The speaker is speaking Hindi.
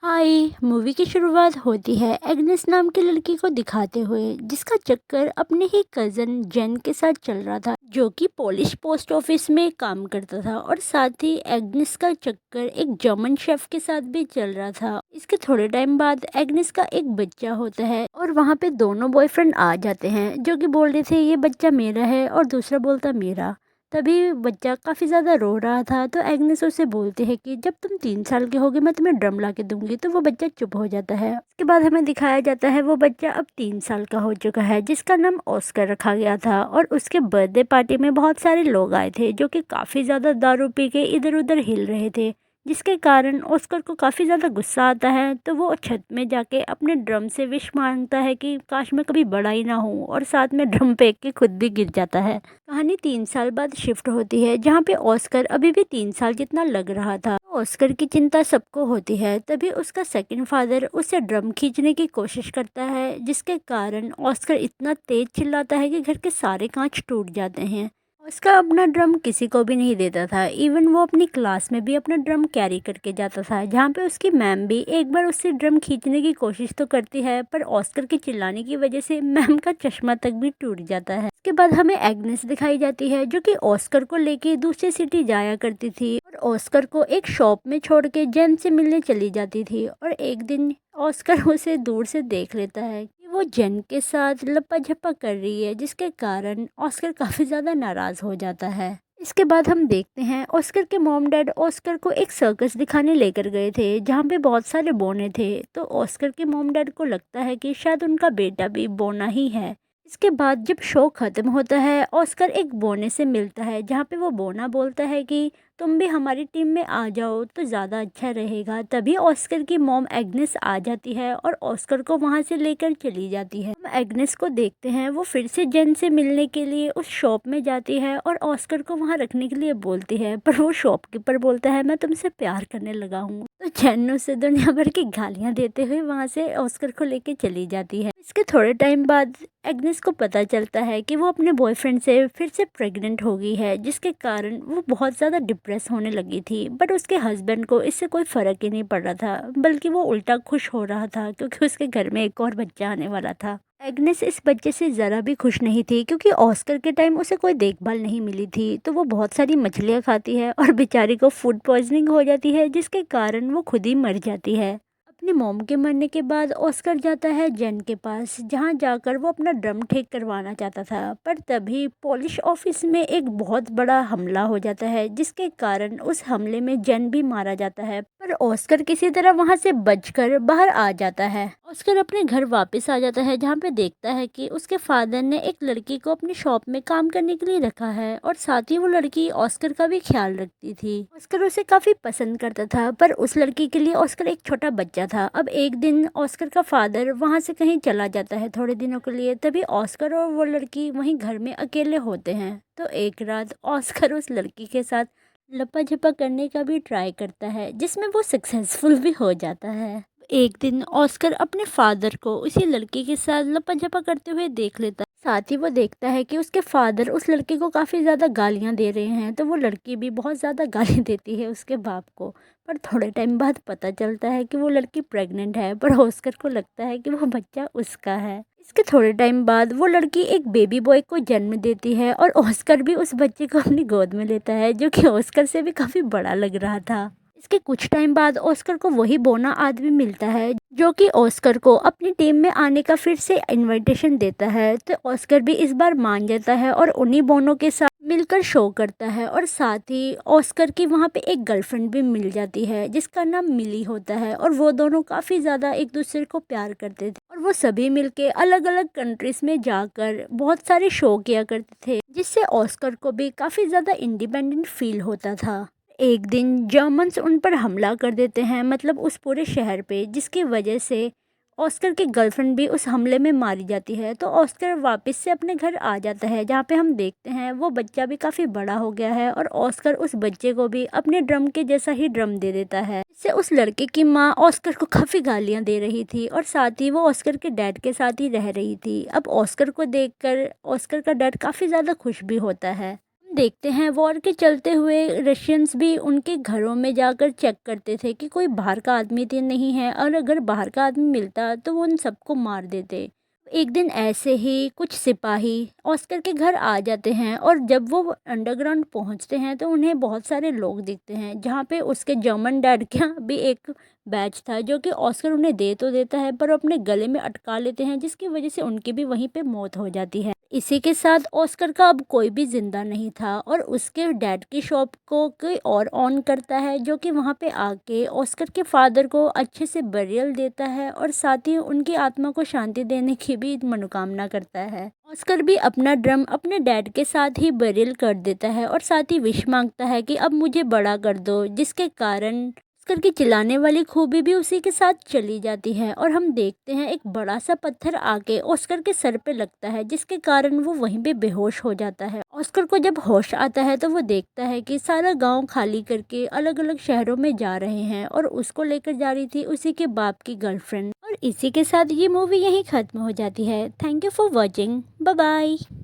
हाय। मूवी की शुरुआत होती है एग्नेस नाम की लड़की को दिखाते हुए जिसका चक्कर अपने ही कजन जेन के साथ चल रहा था, जो कि पोलिश पोस्ट ऑफिस में काम करता था। और साथ ही एग्नेस का चक्कर एक जर्मन शेफ के साथ भी चल रहा था। इसके थोड़े टाइम बाद एग्नेस का एक बच्चा होता है और वहाँ पे दोनों बॉयफ्रेंड आ जाते हैं, जो कि बोल रहे थे ये बच्चा मेरा है और दूसरा बोलता मेरा। तभी बच्चा काफ़ी ज़्यादा रो रहा था, तो एग्नेस उसे बोलती है कि जब तुम 3 साल के होगे मैं तुम्हें ड्रम ला के दूंगी। तो वो बच्चा चुप हो जाता है। उसके बाद हमें दिखाया जाता है वो बच्चा अब 3 साल का हो चुका है, जिसका नाम ऑस्कर रखा गया था। और उसके बर्थडे पार्टी में बहुत सारे लोग आए थे, जो कि काफ़ी ज़्यादा दारू पी के इधर उधर हिल रहे थे, जिसके कारण ऑस्कर को काफ़ी ज़्यादा गुस्सा आता है। तो वो छत में जाके अपने ड्रम से विश मांगता है कि काश मैं कभी बड़ा ही ना हूँ, और साथ में ड्रम फेंक के खुद भी गिर जाता है। कहानी 3 साल बाद शिफ्ट होती है, जहाँ पे ऑस्कर अभी भी 3 साल जितना लग रहा था। ऑस्कर की चिंता सबको होती है। तभी उसका सेकंड फादर उसे ड्रम खींचने की कोशिश करता है, जिसके कारण ऑस्कर इतना तेज चिल्लाता है कि घर के सारे कांच टूट जाते हैं। उसका अपना ड्रम किसी को भी नहीं देता था। इवन वो अपनी क्लास में भी अपना ड्रम कैरी करके जाता था, जहाँ पे उसकी मैम भी एक बार उससे ड्रम खींचने की कोशिश तो करती है, पर ऑस्कर के चिल्लाने की वजह से मैम का चश्मा तक भी टूट जाता है। उसके बाद हमें एग्नेस दिखाई जाती है, जो कि ऑस्कर को लेके दूसरी सिटी जाया करती थी और ऑस्कर को एक शॉप में छोड़ के जेन से मिलने चली जाती थी। और एक दिन ऑस्कर उसे दूर से देख लेता है कि वो जेन के साथ लपा झपा कर रही है, जिसके कारण ऑस्कर काफ़ी ज़्यादा नाराज़ हो जाता है। इसके बाद हम देखते हैं ऑस्कर के मॉम डैड ऑस्कर को एक सर्कस दिखाने लेकर गए थे, जहाँ पे बहुत सारे बोने थे। तो ऑस्कर के मॉम डैड को लगता है कि शायद उनका बेटा भी बोना ही है। इसके बाद जब शो खत्म होता है, ऑस्कर एक बोने से मिलता है, जहाँ पे वो बोना बोलता है कि तुम भी हमारी टीम में आ जाओ तो ज़्यादा अच्छा रहेगा। तभी ऑस्कर की मॉम एग्नेस आ जाती है और ऑस्कर को वहाँ से लेकर चली जाती है। हम एग्नेस को देखते हैं वो फिर से जेन से मिलने के लिए उस शॉप में जाती है और ऑस्कर को वहाँ रखने के लिए बोलती है, पर वो शॉपकीपर बोलता है मैं तुमसे प्यार करने लगा हूँ। तो जेन उसे दुनिया भर की गालियाँ देते हुए वहाँ से ऑस्कर को लेके चली जाती है। इसके थोड़े टाइम बाद एग्नेस को पता चलता है कि वो अपने बॉयफ्रेंड से फिर से प्रेग्नेंट हो गई है, जिसके कारण वो बहुत ज़्यादा डिप्रेस होने लगी थी। बट उसके हस्बैंड को इससे कोई फ़र्क ही नहीं पड़ रहा था, बल्कि वो उल्टा खुश हो रहा था, क्योंकि उसके घर में एक और बच्चा आने वाला था। एग्नेस इस बच्चे से ज़रा भी खुश नहीं थी, क्योंकि ऑस्कर के टाइम उसे कोई देखभाल नहीं मिली थी। तो वो बहुत सारी मछलियाँ खाती है और बेचारी को फूड पॉइजनिंग हो जाती है, जिसके कारण वो खुद ही मर जाती है। अपनी मॉम के मरने के बाद ऑस्कर जाता है जेन के पास, जहां जाकर वो अपना ड्रम ठीक करवाना चाहता था। पर तभी पॉलिश ऑफिस में एक बहुत बड़ा हमला हो जाता है, जिसके कारण उस हमले में जेन भी मारा जाता है। पर ऑस्कर किसी तरह वहां से बचकर बाहर आ जाता है। ऑस्कर अपने घर वापस आ जाता है, जहाँ पे देखता है कि उसके फादर ने एक लड़की को अपनी शॉप में काम करने के लिए रखा है, और साथ ही वो लड़की ऑस्कर का भी ख्याल रखती थी। ऑस्कर उसे काफी पसंद करता था, पर उस लड़की के लिए ऑस्कर एक छोटा बच्चा था। अब एक दिन ऑस्कर का फादर वहां से कहीं चला जाता है थोड़े दिनों के लिए। तभी ऑस्कर और वो लड़की वहीं घर में अकेले होते हैं। तो एक रात ऑस्कर उस लड़की के साथ लपा झपा करने का भी ट्राई करता है, जिसमें वो सक्सेसफुल भी हो जाता है। एक दिन ऑस्कर अपने फादर को उसी लड़की के साथ लपा झपा करते हुए देख लेता है। साथ ही वो देखता है कि उसके फादर उस लड़के को काफ़ी ज़्यादा गालियां दे रहे हैं। तो वो लड़की भी बहुत ज़्यादा गाली देती है उसके बाप को। पर थोड़े टाइम बाद पता चलता है कि वो लड़की प्रेग्नेंट है, पर ऑस्कर को लगता है कि वो बच्चा उसका है। इसके थोड़े टाइम बाद वो लड़की एक बेबी बॉय को जन्म देती है, और ऑस्कर भी उस बच्चे को अपनी गोद में लेता है, जो कि ऑस्कर से भी काफ़ी बड़ा लग रहा था। इसके कुछ टाइम बाद ऑस्कर को वही बोना आदमी मिलता है, जो कि ऑस्कर को अपनी टीम में आने का फिर से इनविटेशन देता है। तो ऑस्कर भी इस बार मान जाता है और उन्हीं बोनों के साथ मिलकर शो करता है। और साथ ही ऑस्कर की वहाँ पे एक गर्लफ्रेंड भी मिल जाती है, जिसका नाम मिली होता है। और वो दोनों काफ़ी ज़्यादा एक दूसरे को प्यार करते थे, और वो सभी मिलके अलग अलग कंट्रीज में जाकर बहुत सारे शो किया करते थे, जिससे ऑस्कर को भी काफ़ी ज़्यादा इंडिपेंडेंट फील होता था। एक दिन जर्मन्स उन पर हमला कर देते हैं, मतलब उस पूरे शहर पे, जिसकी वजह से ऑस्कर की गर्लफ्रेंड भी उस हमले में मारी जाती है। तो ऑस्कर वापस से अपने घर आ जाता है, जहाँ पे हम देखते हैं वो बच्चा भी काफ़ी बड़ा हो गया है, और ऑस्कर उस बच्चे को भी अपने ड्रम के जैसा ही ड्रम दे देता है। इससे उस लड़के की माँ ऑस्कर को काफ़ी गालियाँ दे रही थी, और साथ ही वो ऑस्कर के डैड के साथ ही रह रही थी। अब ऑस्कर को देखकर ऑस्कर का डैड काफ़ी ज़्यादा खुश भी होता है। देखते हैं वॉर के चलते हुए रशियंस भी उनके घरों में जाकर चेक करते थे कि कोई बाहर का आदमी तो नहीं है, और अगर बाहर का आदमी मिलता तो वो उन सबको मार देते। एक दिन ऐसे ही कुछ सिपाही ऑस्कर के घर आ जाते हैं, और जब वो अंडरग्राउंड पहुंचते हैं तो उन्हें बहुत सारे लोग दिखते हैं, जहाँ पे उसके जर्मन डैड का भी एक बैच था जो कि ऑस्कर उन्हें दे तो देता है पर अपने गले में अटका लेते हैं, जिसकी वजह से उनकी भी वहीं पे मौत हो जाती है। इसी के साथ ऑस्कर का अब कोई भी जिंदा नहीं था, और उसके डैड की शॉप को कोई और ऑन करता है, जो कि वहाँ पे आके ऑस्कर के फादर को अच्छे से बरियल देता है और साथ ही उनकी आत्मा को शांति देने की भी मनोकामना करता है। ऑस्कर भी अपना ड्रम अपने डैड के साथ ही बरियल कर देता है और साथ ही विश मांगता है कि अब मुझे बड़ा कर दो, जिसके कारण ऑस्कर की चिल्लाने वाली खूबी भी उसी के साथ चली जाती है, और हम देखते हैं एक बड़ा सा पत्थर आके ऑस्कर के सर पे लगता है, जिसके कारण वो वहीं पे बेहोश हो जाता है। ऑस्कर को जब होश आता है तो वो देखता है कि सारा गांव खाली करके अलग अलग शहरों में जा रहे हैं, और उसको लेकर जा रही थी उसी के बाप की गर्लफ्रेंड। और इसी के साथ ये मूवी यहीं खत्म हो जाती है। Thank you for watching. Bye bye.